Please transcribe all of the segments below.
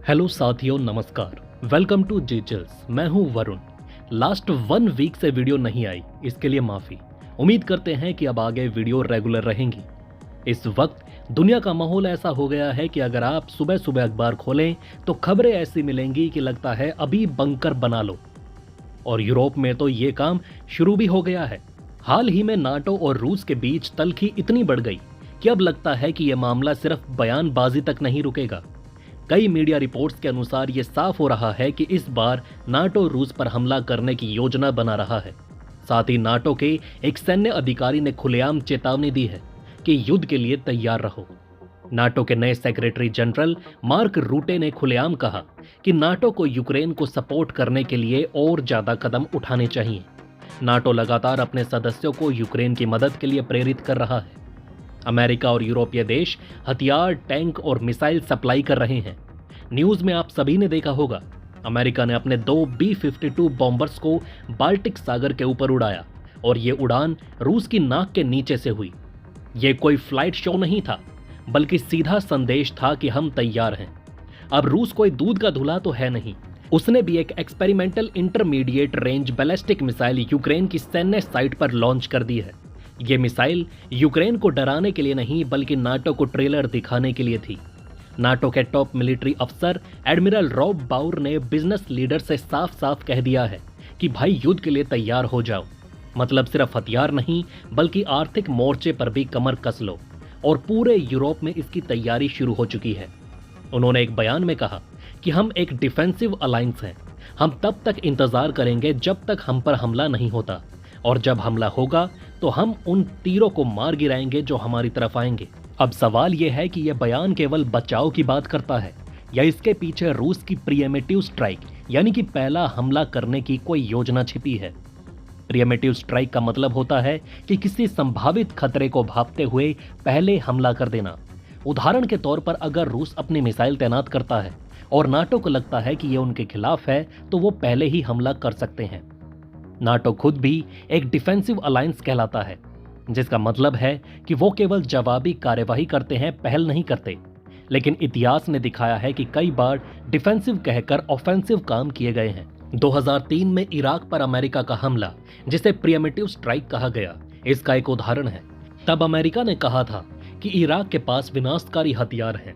Hello साथियों, नमस्कार। Welcome to जीचल्स। मैं हूं वरुण। लास्ट 1 वीक से वीडियो नहीं आई, इसके लिए माफ़ी। उम्मीद करते हैं कि अब आगे वीडियो रेगुलर रहेंगी। इस वक्त दुनिया का माहौल ऐसा हो गया है कि अगर आप सुबह सुबह अखबार खोलें तो खबरें ऐसी मिलेंगी कि लगता है अभी बंकर बना लो। और यूरोप में तो ये काम शुरू भी हो गया है। हाल ही में नाटो और रूस के बीच तल्खी इतनी बढ़ गई कि अब लगता है कि यह मामला सिर्फ बयानबाजी तक नहीं रुकेगा। कई मीडिया रिपोर्ट्स के अनुसार ये साफ हो रहा है कि इस बार नाटो रूस पर हमला करने की योजना बना रहा है। साथ ही नाटो के एक सैन्य अधिकारी ने खुलेआम चेतावनी दी है कि युद्ध के लिए तैयार रहो। नाटो के नए सेक्रेटरी जनरल मार्क रूटे ने खुलेआम कहा कि नाटो को यूक्रेन को सपोर्ट करने के लिए और ज्यादा कदम उठाने चाहिए। नाटो लगातार अपने सदस्यों को यूक्रेन की मदद के लिए प्रेरित कर रहा है। अमेरिका और यूरोपीय देश हथियार, टैंक और मिसाइल सप्लाई कर रहे हैं। न्यूज में आप सभी ने देखा होगा, अमेरिका ने अपने 2 B-52 बॉम्बर्स को बाल्टिक सागर के ऊपर उड़ाया और ये उड़ान रूस की नाक के नीचे से हुई। ये कोई फ्लाइट शो नहीं था, बल्कि सीधा संदेश था कि हम तैयार हैं। अब रूस कोई दूध का धुला तो है नहीं। उसने भी एक experimental intermediate range ballistic missile Ukraine की सैन्य साइट पर लॉन्च कर दी है। ये मिसाइल यूक्रेन को डराने के लिए नहीं, बल्कि नाटो को ट्रेलर दिखाने के लिए थी। नाटो के टॉप मिलिट्री अफसर एडमिरल रॉब बाउर ने बिजनेस लीडर से साफ साफ कह दिया है कि भाई युद्ध के लिए तैयार हो जाओ। मतलब सिर्फ हथियार नहीं, बल्कि आर्थिक मोर्चे पर भी कमर कस लो। और पूरे यूरोप में इसकी तैयारी शुरू हो चुकी है। उन्होंने एक बयान में कहा कि हम एक डिफेंसिव अलायंस हैं। हम तब तक इंतजार करेंगे जब तक हम पर हमला नहीं होता, और जब हमला होगा तो हम उन तीरों को मार गिराएंगे जो हमारी तरफ आएंगे। अब सवाल यह है कि यह बयान केवल बचाव की बात करता है या इसके पीछे रूस की प्रीएम्प्टिव स्ट्राइक यानी कि पहला हमला करने की कोई योजना छिपी है। प्रीएम्प्टिव स्ट्राइक का मतलब होता है कि किसी संभावित खतरे को भांपते हुए पहले हमला कर देना। उदाहरण के तौर पर अगर रूस अपनी मिसाइल तैनात करता है और नाटो को लगता है कि यह उनके खिलाफ है, तो वो पहले ही हमला कर सकते हैं। नाटो खुद भी एक डिफेंसिव अलायंस कहलाता है, जिसका मतलब है कि वो केवल जवाबी कार्यवाही करते हैं, पहल नहीं करते। लेकिन इतिहास ने दिखाया है कि कई बार डिफेंसिव कहकर ऑफेंसिव काम किए गए हैं। 2003 में इराक पर अमेरिका का हमला, जिसे प्रीएम्प्टिव स्ट्राइक कहा गया, इसका एक उदाहरण है। तब अमेरिका ने कहा था कि इराक के पास विनाशकारी हथियार हैं।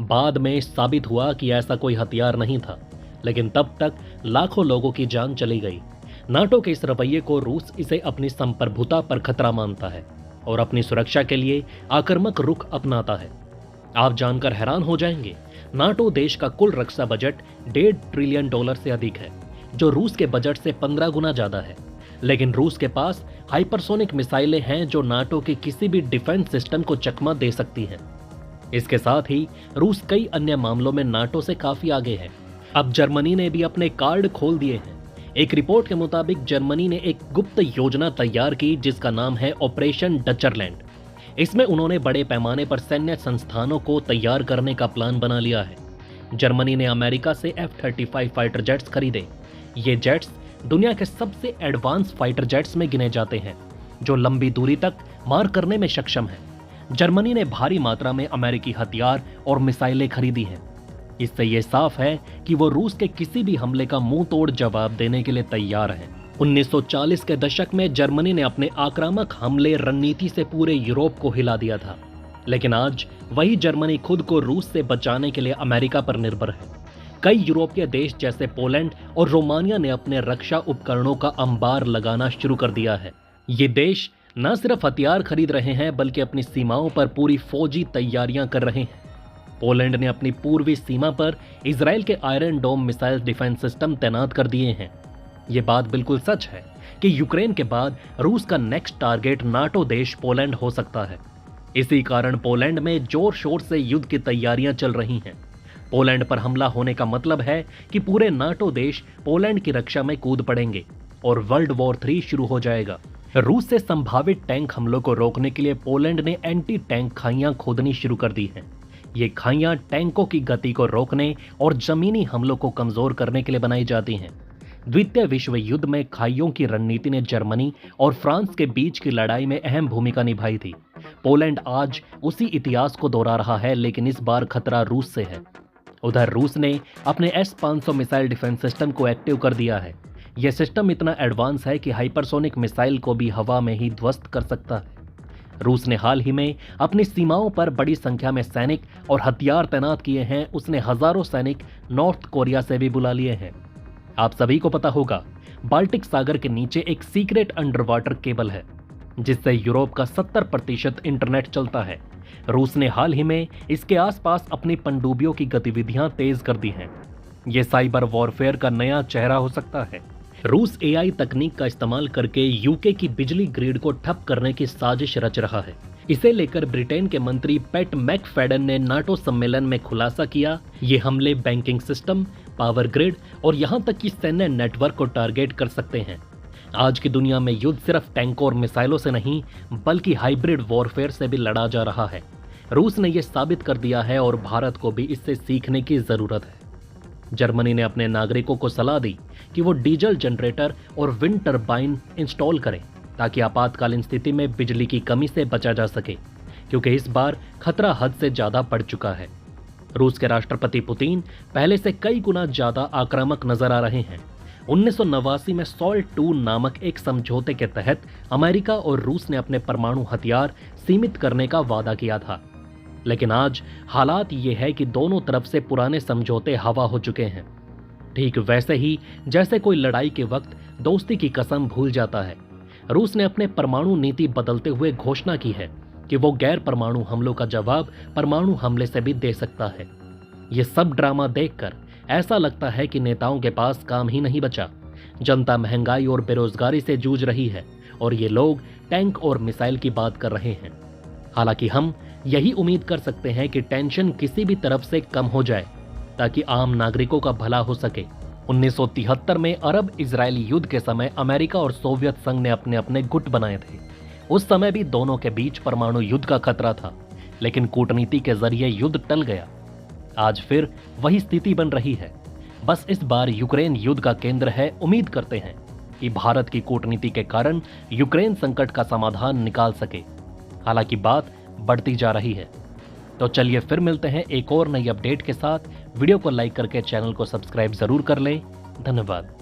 बाद में साबित हुआ कि ऐसा कोई हथियार नहीं था, लेकिन तब तक लाखों लोगों की जान चली गई। नाटो के इस रवैये को रूस इसे अपनी संप्रभुता पर खतरा मानता है और अपनी सुरक्षा के लिए आक्रामक रुख अपनाता है। आप जानकर हैरान हो जाएंगे, नाटो देश का कुल रक्षा बजट $1.5 ट्रिलियन से अधिक है, जो रूस के बजट से 15 गुना ज्यादा है। लेकिन रूस के पास हाइपरसोनिक मिसाइलें हैं जो नाटो के किसी भी डिफेंस सिस्टम को चकमा दे सकती हैं। इसके साथ ही रूस कई अन्य मामलों में नाटो से काफी आगे है। अब जर्मनी ने भी अपने कार्ड खोल दिए हैं। एक रिपोर्ट के मुताबिक जर्मनी ने एक गुप्त योजना तैयार की जिसका नाम है ऑपरेशन डचरलैंड। इसमें उन्होंने बड़े पैमाने पर सैन्य संस्थानों को तैयार करने का प्लान बना लिया है। जर्मनी ने अमेरिका से F-35 फाइटर जेट्स खरीदे। ये जेट्स दुनिया के सबसे एडवांस फाइटर जेट्स में गिने जाते हैं, जो लंबी दूरी तक मार करने में सक्षम है। जर्मनी ने भारी मात्रा में अमेरिकी हथियार और मिसाइलें खरीदी हैं। इससे यह साफ है कि वो रूस के किसी भी हमले का मुंह तोड़ जवाब देने के लिए तैयार है। 1940 के दशक में जर्मनी ने अपने आक्रामक हमले रणनीति से पूरे यूरोप को हिला दिया था, लेकिन आज वही जर्मनी खुद को रूस से बचाने के लिए अमेरिका पर निर्भर है। कई यूरोपीय देश जैसे पोलैंड और रोमानिया ने अपने रक्षा उपकरणों का अंबार लगाना शुरू कर दिया है। ये देश न सिर्फ हथियार खरीद रहे हैं, बल्कि अपनी सीमाओं पर पूरी फौजी तैयारियां कर रहे हैं। पोलैंड ने अपनी पूर्वी सीमा पर इजराइल के iron dome missile defence system तैनात कर दिए हैं। ये बात बिल्कुल सच है कि यूक्रेन के बाद रूस का नेक्स्ट टारगेट नाटो देश पोलैंड हो सकता है। इसी कारण पोलैंड में जोर शोर से युद्ध की तैयारियां चल रही हैं। पोलैंड पर हमला होने का मतलब है कि पूरे नाटो देश पोलैंड की रक्षा में कूद पड़ेंगे और वर्ल्ड वॉर 3 शुरू हो जाएगा। रूस से संभावित टैंक हमलों को रोकने के लिए पोलैंड ने एंटी टैंक खाइयां खोदनी शुरू कर दी हैं। ये खाइयां टैंकों की गति को रोकने और जमीनी हमलों को कमजोर करने के लिए बनाई जाती हैं। द्वितीय विश्व युद्ध में खाइयों की रणनीति ने जर्मनी और फ्रांस के बीच की लड़ाई में अहम भूमिका निभाई थी। पोलैंड आज उसी इतिहास को दोहरा रहा है, लेकिन इस बार खतरा रूस से है। उधर रूस ने अपने S-500 मिसाइल डिफेंस सिस्टम को एक्टिव कर दिया है। यह सिस्टम इतना एडवांस है कि हाइपरसोनिक मिसाइल को भी हवा में ही ध्वस्त कर सकता है। रूस ने हाल ही में अपनी सीमाओं पर बड़ी संख्या में सैनिक और हथियार तैनात किए हैं। उसने हजारों सैनिक नॉर्थ कोरिया से भी बुला लिए हैं। आप सभी को पता होगा, बाल्टिक सागर के नीचे एक सीक्रेट अंडर वाटर केबल है जिससे यूरोप का 70% इंटरनेट चलता है। रूस ने हाल ही में इसके आसपास अपनी पनडुब्बियों की गतिविधियां तेज कर दी हैं। यह साइबर वॉरफेयर का नया चेहरा हो सकता है। रूस AI तकनीक का इस्तेमाल करके यूके की बिजली ग्रिड को ठप करने की साजिश रच रहा है। इसे लेकर ब्रिटेन के मंत्री पैट मैकफेडन ने नाटो सम्मेलन में खुलासा किया। ये हमले बैंकिंग सिस्टम, पावर ग्रिड और यहां तक कि सैन्य नेटवर्क को टारगेट कर सकते हैं। आज की दुनिया में युद्ध सिर्फ टैंकों और मिसाइलों से नहीं बल्कि हाइब्रिड वॉरफेयर से भी लड़ा जा रहा है। रूस ने यह साबित कर दिया है और भारत को भी इससे सीखने की जरूरत है। जर्मनी ने अपने नागरिकों को सलाह दी कि वो डीजल जनरेटर और विंड टरबाइन इंस्टॉल करें ताकि आपातकालीन स्थिति में बिजली की कमी से बचा जा सके, क्योंकि इस बार खतरा हद से ज्यादा बढ़ चुका है। रूस के राष्ट्रपति पुतिन पहले से कई गुना ज्यादा आक्रामक नजर आ रहे हैं। 1989 में सॉल्ट II नामक एक समझौते के तहत अमेरिका और रूस ने अपने परमाणु हथियार सीमित करने का वादा किया था, लेकिन आज हालात ये है कि दोनों तरफ से पुराने समझौते हवा हो चुके हैं। ठीक वैसे ही जैसे कोई लड़ाई के वक्त दोस्ती की कसम भूल जाता है, रूस ने अपने परमाणु नीति बदलते हुए घोषणा की है कि वो गैर परमाणु हमलों का जवाब परमाणु हमले से भी दे सकता है। ये सब ड्रामा देखकर ऐसा लगता है कि नेताओं के पास काम ही नहीं बचा। जनता महंगाई और बेरोजगारी से जूझ रही है और ये लोग टैंक और मिसाइल की बात कर रहे हैं। हालांकि हम यही उम्मीद कर सकते हैं कि टेंशन किसी भी तरफ से कम हो जाए ताकि आम नागरिकों का भला हो सके। 1973 में अरब इजरायली युद्ध के समय अमेरिका और सोवियत संघ ने अपने अपने गुट बनाए थे। उस समय भी दोनों के बीच परमाणु युद्ध का खतरा था, लेकिन कूटनीति के जरिए युद्ध टल गया। आज फिर वही स्थिति बन रही है। बस इस बार यूक्रेन युद्ध का केंद्र है। उम्मीद करते हैं कि भारत की कूटनीति के कारण यूक्रेन संकट का समाधान निकाल सके। हालांकि बात बढ़ती जा रही है। तो चलिए फिर मिलते हैं एक और नई अपडेट के साथ। वीडियो को लाइक करके चैनल को सब्सक्राइब जरूर कर लें। धन्यवाद।